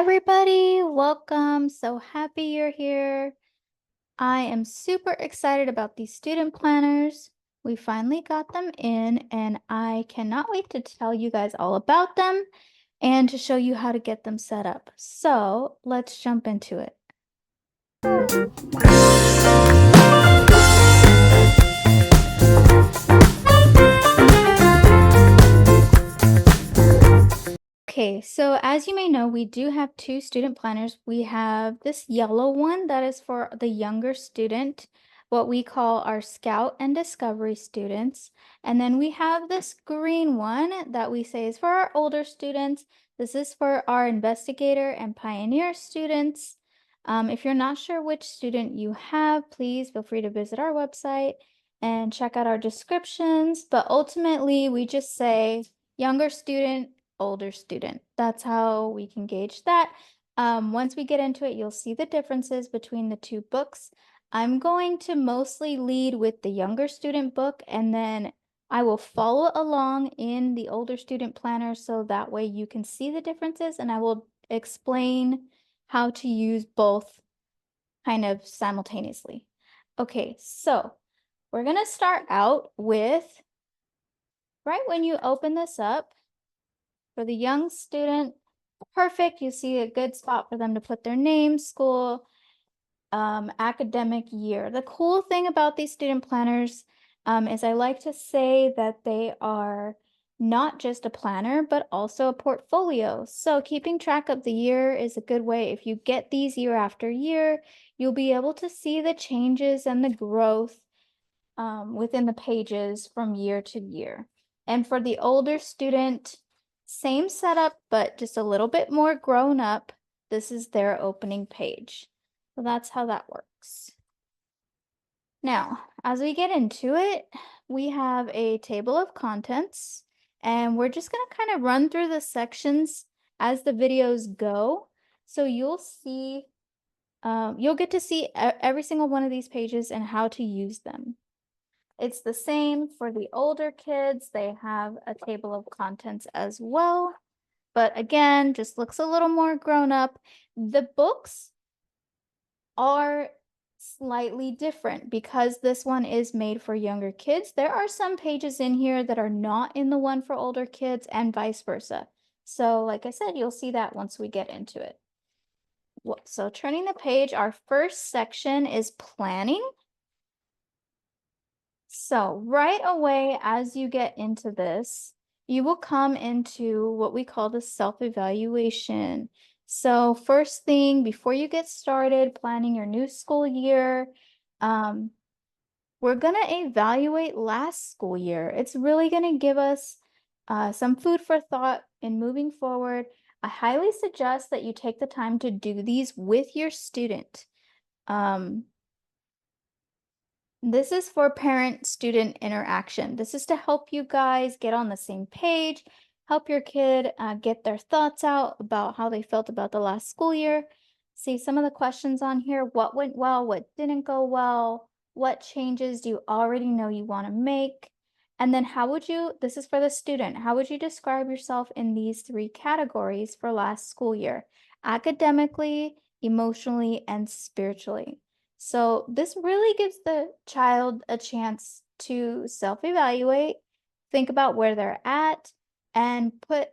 everybody, welcome. So happy you're here. I am super excited about these student planners. We finally got them in, and I cannot wait to tell you guys all about them and to show you how to get them set up. So let's jump into it. Okay, so as you may know, we do have two student planners. We have this yellow one that is for the younger student, what we call our Scout and Discovery students. And then we have this green one that we say is for our older students. This is for our Investigator and Pioneer students. If you're not sure which student you have, please feel free to visit our website and check out our descriptions. But ultimately, we just say younger student, older student. That's how we can gauge that. Once we get into it, you'll see the differences between the two books. I'm going to mostly lead with the younger student book, and then I will follow along in the older student planner so that way you can see the differences, and I will explain how to use both kind of simultaneously. Okay, so we're gonna start out with, right when you open this up, for the young student, perfect. You see a good spot for them to put their name, school, academic year. The cool thing about these student planners is I like to say that they are not just a planner, but also a portfolio. So keeping track of the year is a good way. If you get these year after year, you'll be able to see the changes and the growth within the pages from year to year. And for the older student, same setup, but just a little bit more grown up. This is their opening page. So that's how that works. Now, as we get into it, we have a table of contents, and we're just going to kind of run through the sections as the videos go. So you'll see, you'll get to see every single one of these pages and how to use them. It's the same for the older kids. They have a table of contents as well. But again, just looks a little more grown up. The books are slightly different because this one is made for younger kids. There are some pages in here that are not in the one for older kids and vice versa. So like I said, you'll see that once we get into it. So turning the page, our first section is planning. So right away, as you get into this, you will come into what we call the self-evaluation. So first thing, before you get started planning your new school year, we're going to evaluate last school year. It's really going to give us some food for thought in moving forward. I highly suggest that you take the time to do these with your student. This is for parent-student interaction. This is to help you guys get on the same page, help your kid get their thoughts out about how they felt about the last school year. See some of the questions on here. What went well? What didn't go well? What changes do you already know you want to make? And then how would you, this is for the student, how would you describe yourself in these three categories for last school year? Academically, emotionally, and spiritually. So this really gives the child a chance to self-evaluate, think about where they're at, and put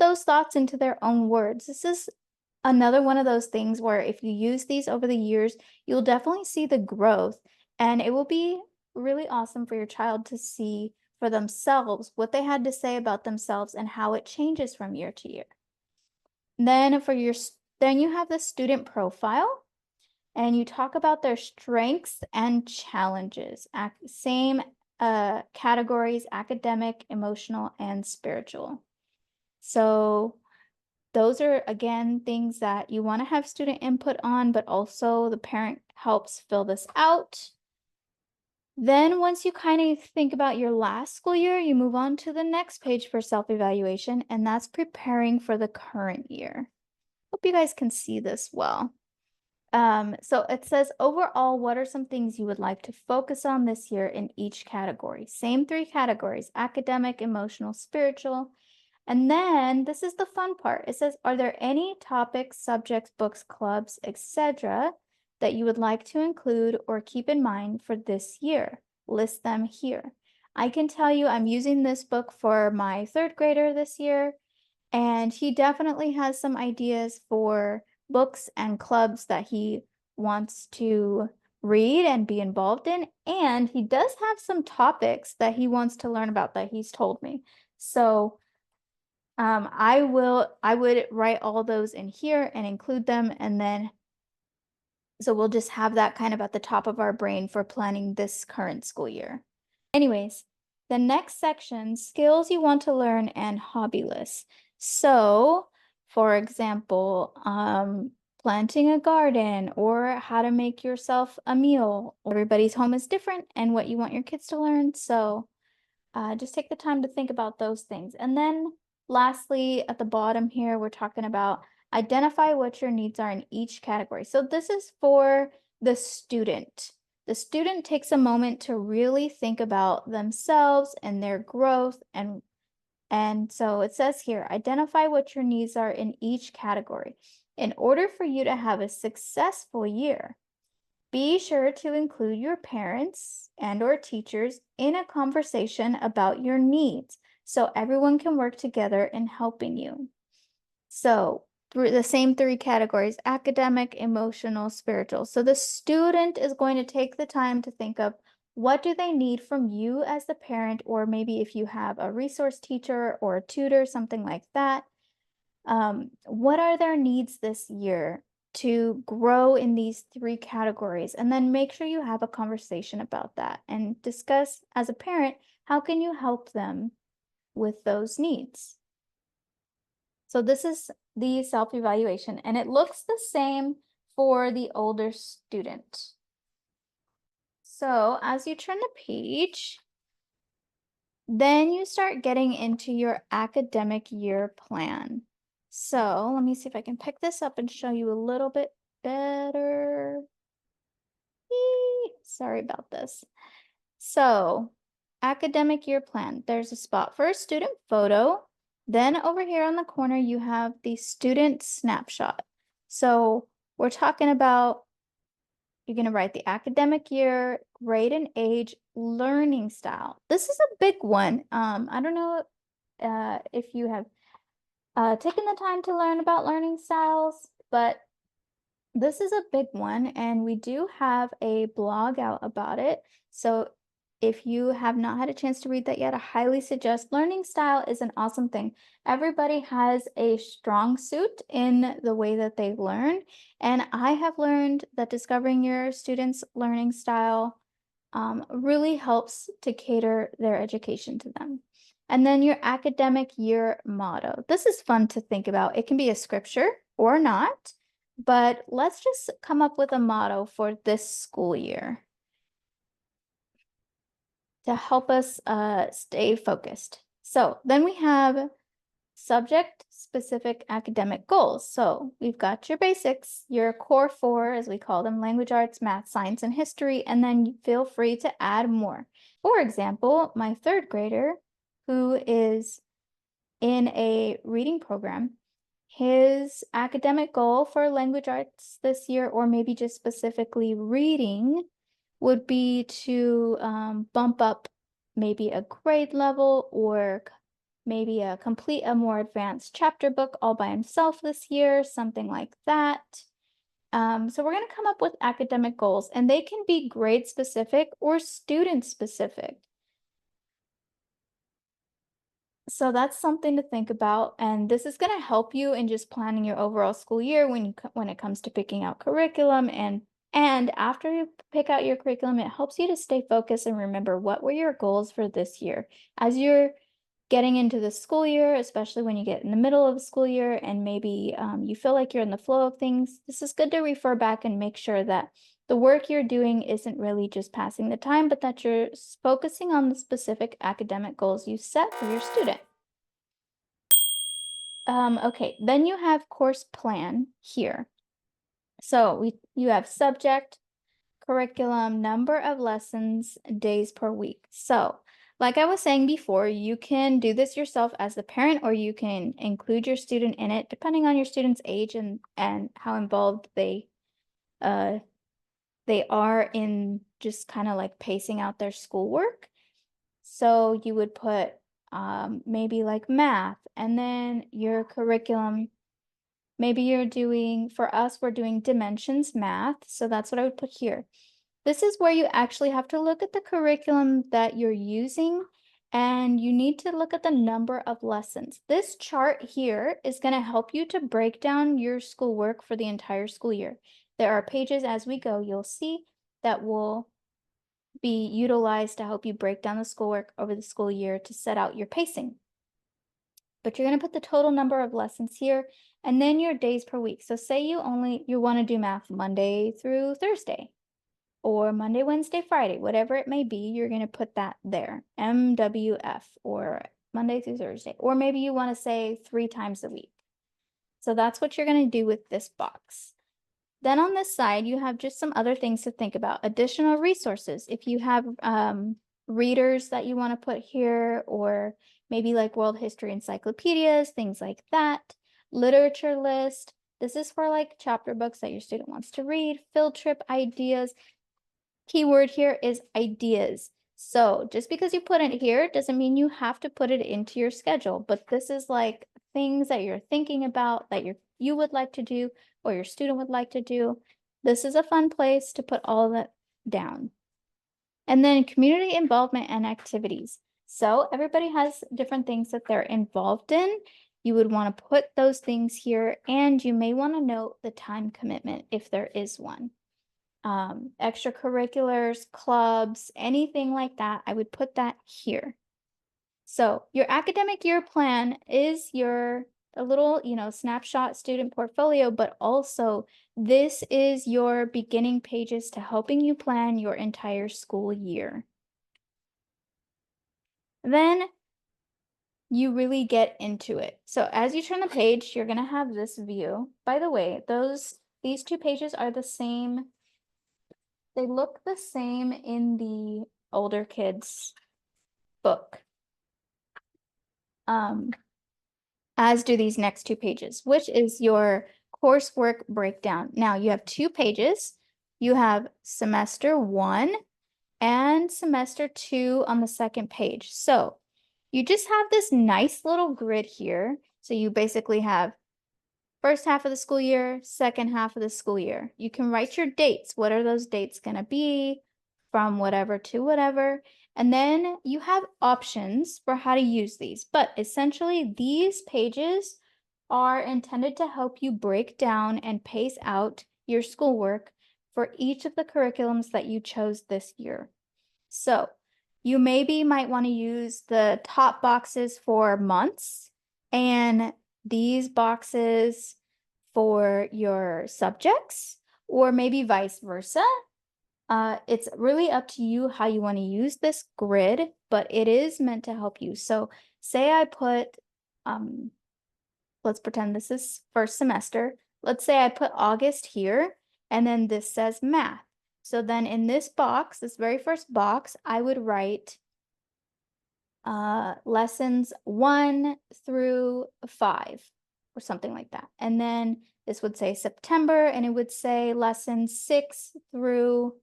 those thoughts into their own words. This is another one of those things where if you use these over the years, you'll definitely see the growth, and it will be really awesome for your child to see for themselves what they had to say about themselves and how it changes from year to year. Then then you have the student profile. And you talk about their strengths and challenges. Same categories, academic, emotional, and spiritual. So those are, again, things that you want to have student input on, but also the parent helps fill this out. Then once you kind of think about your last school year, you move on to the next page for self-evaluation, and that's preparing for the current year. Hope you guys can see this well. So it says, overall, what are some things you would like to focus on this year in each category? Same three categories, academic, emotional, spiritual. And then this is the fun part. It says, are there any topics, subjects, books, clubs, etc. that you would like to include or keep in mind for this year? List them here. I can tell you I'm using this book for my third grader this year, and he definitely has some ideas for books and clubs that he wants to read and be involved in. And he does have some topics that he wants to learn about that he's told me. So I would write all those in here and include them, and then so we'll just have that kind of at the top of our brain for planning this current school year. Anyways, the next section, skills you want to learn and hobby lists. So, for example, planting a garden or how to make yourself a meal. Everybody's home is different and what you want your kids to learn. So, just take the time to think about those things. And then lastly, at the bottom here, we're talking about identify what your needs are in each category. So this is for the student. The student takes a moment to really think about themselves and their growth, and so it says here, identify what your needs are in each category. In order for you to have a successful year, be sure to include your parents and/or teachers in a conversation about your needs so everyone can work together in helping you. So, through the same three categories, academic, emotional, spiritual. So the student is going to take the time to think of what do they need from you as the parent, or maybe if you have a resource teacher or a tutor, something like that. What are their needs this year to grow in these three categories? And then make sure you have a conversation about that and discuss as a parent, how can you help them with those needs? So this is the self-evaluation, and it looks the same for the older student. So as you turn the page, then you start getting into your academic year plan. So let me see if I can pick this up and show you a little bit better. Sorry about this. So, academic year plan. There's a spot for a student photo. Then over here on the corner, you have the student snapshot. So we're talking about, you're going to write the academic year, grade and age, learning style. This is a big one. I don't know if you have taken the time to learn about learning styles, but this is a big one, and we do have a blog out about it. So if you have not had a chance to read that yet, I highly suggest. Learning style is an awesome thing. Everybody has a strong suit in the way that they learn, and I have learned that discovering your students' learning style really helps to cater their education to them. And then your academic year motto. This is fun to think about. It can be a scripture or not, but let's just come up with a motto for this school year to help us stay focused. So then we have subject-specific academic goals. So we've got your basics, your core four, as we call them, language arts, math, science, and history, and then feel free to add more. For example, my third grader, who is in a reading program, his academic goal for language arts this year, or maybe just specifically reading, would be to bump up maybe a grade level, or maybe complete a more advanced chapter book all by himself this year, something like that. So we're going to come up with academic goals, and they can be grade specific or student specific. So that's something to think about, and this is going to help you in just planning your overall school year when it comes to picking out curriculum, and after you pick out your curriculum, it helps you to stay focused and remember what were your goals for this year. As you're getting into the school year, especially when you get in the middle of the school year and maybe you feel like you're in the flow of things, this is good to refer back and make sure that the work you're doing isn't really just passing the time, but that you're focusing on the specific academic goals you set for your student. Okay, then you have course plan here. So you have subject, curriculum, number of lessons, days per week. So Like I was saying before, you can do this yourself as the parent, or you can include your student in it, depending on your student's age and how involved uh they are in just kind of like pacing out their schoolwork. So you would put maybe like math, and then your curriculum. Maybe you're doing, for us, we're doing dimensions math. So that's what I would put here. This is where you actually have to look at the curriculum that you're using, and you need to look at the number of lessons. This chart here is going to help you to break down your schoolwork for the entire school year. There are pages as we go, you'll see, that will be utilized to help you break down the schoolwork over the school year to set out your pacing. But you're going to put the total number of lessons here, and then your days per week. So say you want to do math Monday through Thursday, or Monday, Wednesday, Friday, whatever it may be, you're going to put that there, MWF, or Monday through Thursday. Or maybe you want to say 3 times a week. So that's what you're going to do with this box. Then on this side, you have just some other things to think about. Additional resources. If you have readers that you want to put here, or maybe like world history encyclopedias, things like that. Literature list. This is for like chapter books that your student wants to read. Field trip ideas. Keyword here is ideas. So just because you put it here doesn't mean you have to put it into your schedule, but this is like things that you're thinking about that you would like to do, or your student would like to do. This is a fun place to put all of that down. And then community involvement and activities. So everybody has different things that they're involved in. You would want to put those things here, and you may want to note the time commitment if there is one. Extracurriculars, clubs, anything like that, I would put that here. So your academic year plan is a little, snapshot student portfolio, but also this is your beginning pages to helping you plan your entire school year. Then you really get into it. So as you turn the page, you're going to have this view. By the way, these 2 pages are the same. They look the same in the older kids book, as do these next 2 pages, which is your coursework breakdown. Now you have 2 pages. You have semester 1 and semester 2 on the second page. So you just have this nice little grid here. So you basically have first half of the school year, second half of the school year. You can write your dates. What are those dates going to be from whatever to whatever? And then you have options for how to use these. But essentially, these pages are intended to help you break down and pace out your schoolwork for each of the curriculums that you chose this year. So you might want to use the top boxes for months and these boxes for your subjects, or maybe vice versa. It's really up to you how you want to use this grid, but it is meant to help you. So say I put, let's pretend this is first semester. Let's say I put August here, and then this says math. So then in this box, this very first box, I would write lessons 1 through 5 or something like that. And then this would say September, and it would say lessons 6 through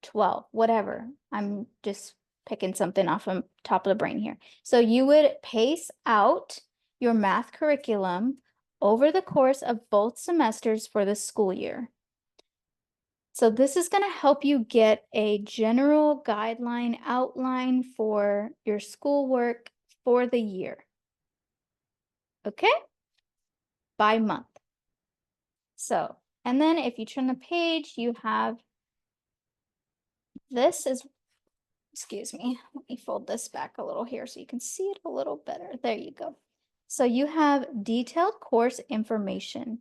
12, whatever. I'm just picking something off the top of the brain here. So you would pace out your math curriculum over the course of both semesters for the school year. So this is going to help you get a general guideline outline for your schoolwork for the year. Okay? By month. So, and then if you turn the page, you have excuse me, let me fold this back a little here so you can see it a little better. There you go. So you have detailed course information.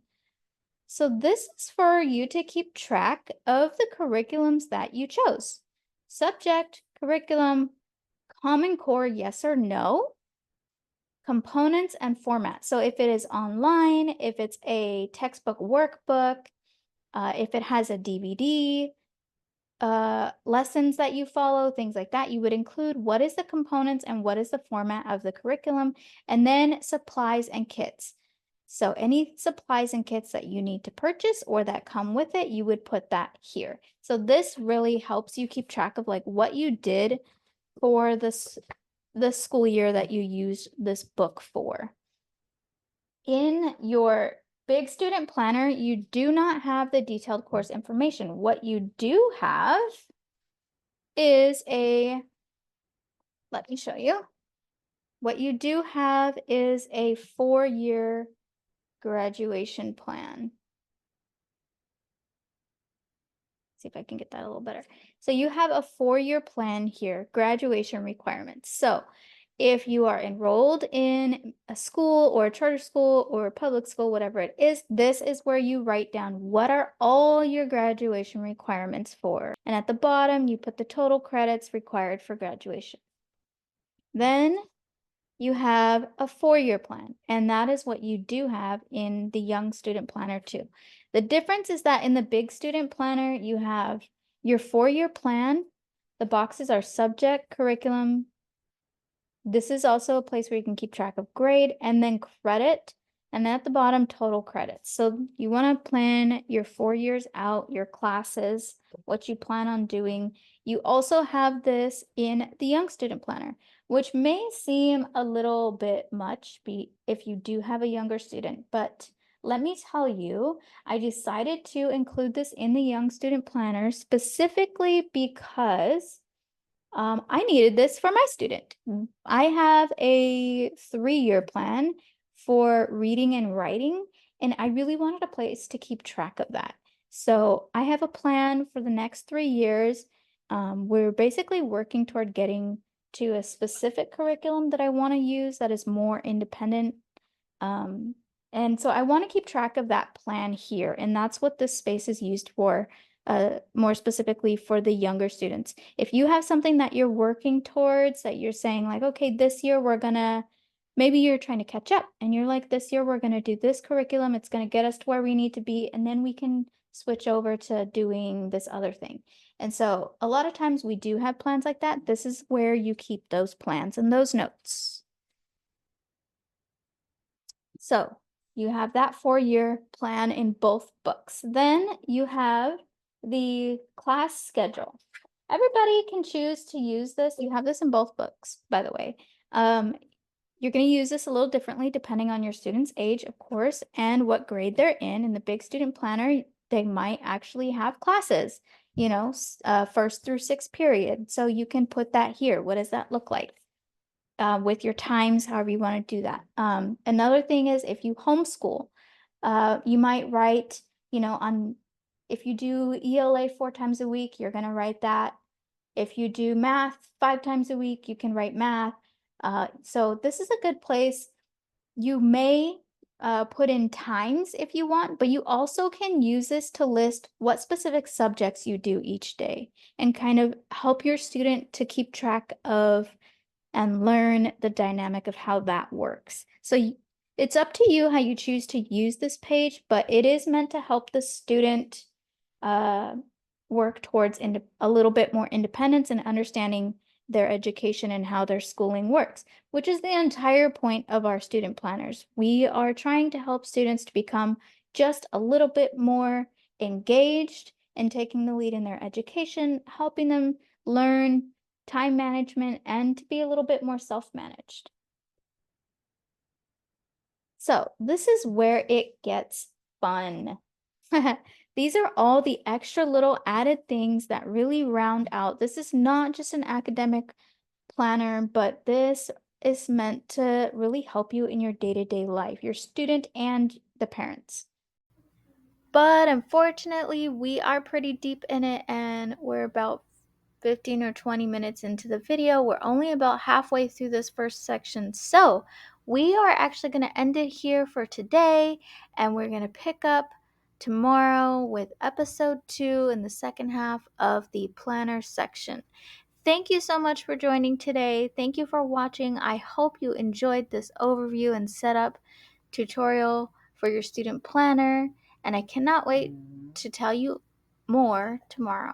So this is for you to keep track of the curriculums that you chose. Subject, curriculum, Common Core, yes or no, components, and format. So if it is online, if it's a textbook workbook, if it has a DVD, lessons that you follow, things like that. You would include what is the components and what is the format of the curriculum, and then supplies and kits. So any supplies and kits that you need to purchase or that come with it, you would put that here. So this really helps you keep track of like what you did for the school year that you used this book for. In your big student planner, you do not have the detailed course information. What you do have is let me show you. What you do have is a 4-year graduation plan. See if I can get that a little better. So you have a 4-year plan here, graduation requirements. So if you are enrolled in a school or a charter school or a public school, whatever it is, this is where you write down what are all your graduation requirements for. And at the bottom, you put the total credits required for graduation. Then you have a 4-year plan, and that is what you do have in the young student planner too. The difference is that in the big student planner, you have your 4-year plan. The boxes are subject, curriculum. This is also a place where you can keep track of grade and then credit, and then at the bottom, total credits. So you want to plan your 4 years out, your classes, what you plan on doing. You also have this in the young student planner, which may seem a little bit much if you do have a younger student, but let me tell you, I decided to include this in the young student planner specifically because I needed this for my student. I have a 3-year plan for reading and writing, and I really wanted a place to keep track of that. So I have a plan for the next 3 years. We're basically working toward getting to a specific curriculum that I want to use that is more independent. And so I want to keep track of that plan here, and that's what this space is used for. More specifically for the younger students. If you have something that you're working towards, that you're saying like, okay, this year maybe you're trying to catch up and you're like, this year we're gonna do this curriculum, it's gonna get us to where we need to be, and then we can switch over to doing this other thing. And so a lot of times we do have plans like that. This is where you keep those plans and those notes. So you have that 4-year plan in both books. Then you have the class schedule. Everybody can choose to use this. You have this in both books, by the way. You're going to use this a little differently depending on your student's age, of course, and what grade they're in. In the big student planner, they might actually have classes, first through sixth period. So you can put that here. What does that look like? With your times, however you want to do that. Another thing is if you homeschool, you might write, if you do ELA 4 times a week, you're going to write that. If you do math 5 times a week, you can write math. So this is a good place. You may put in times if you want, but you also can use this to list what specific subjects you do each day and kind of help your student to keep track of and learn the dynamic of how that works. So it's up to you how you choose to use this page, but it is meant to help the student work towards a little bit more independence and understanding their education and how their schooling works, which is the entire point of our student planners. We are trying to help students to become just a little bit more engaged in taking the lead in their education, helping them learn time management, and to be a little bit more self-managed. So this is where it gets fun. These are all the extra little added things that really round out. This is not just an academic planner, but this is meant to really help you in your day-to-day life, your student and the parents. But unfortunately, we are pretty deep in it and we're about 15 or 20 minutes into the video. We're only about halfway through this first section. So we are actually going to end it here for today, and we're going to pick up tomorrow with episode 2 in the second half of the planner section. Thank you so much for joining today. Thank you for watching. I hope you enjoyed this overview and setup tutorial for your student planner, and I cannot wait to tell you more tomorrow.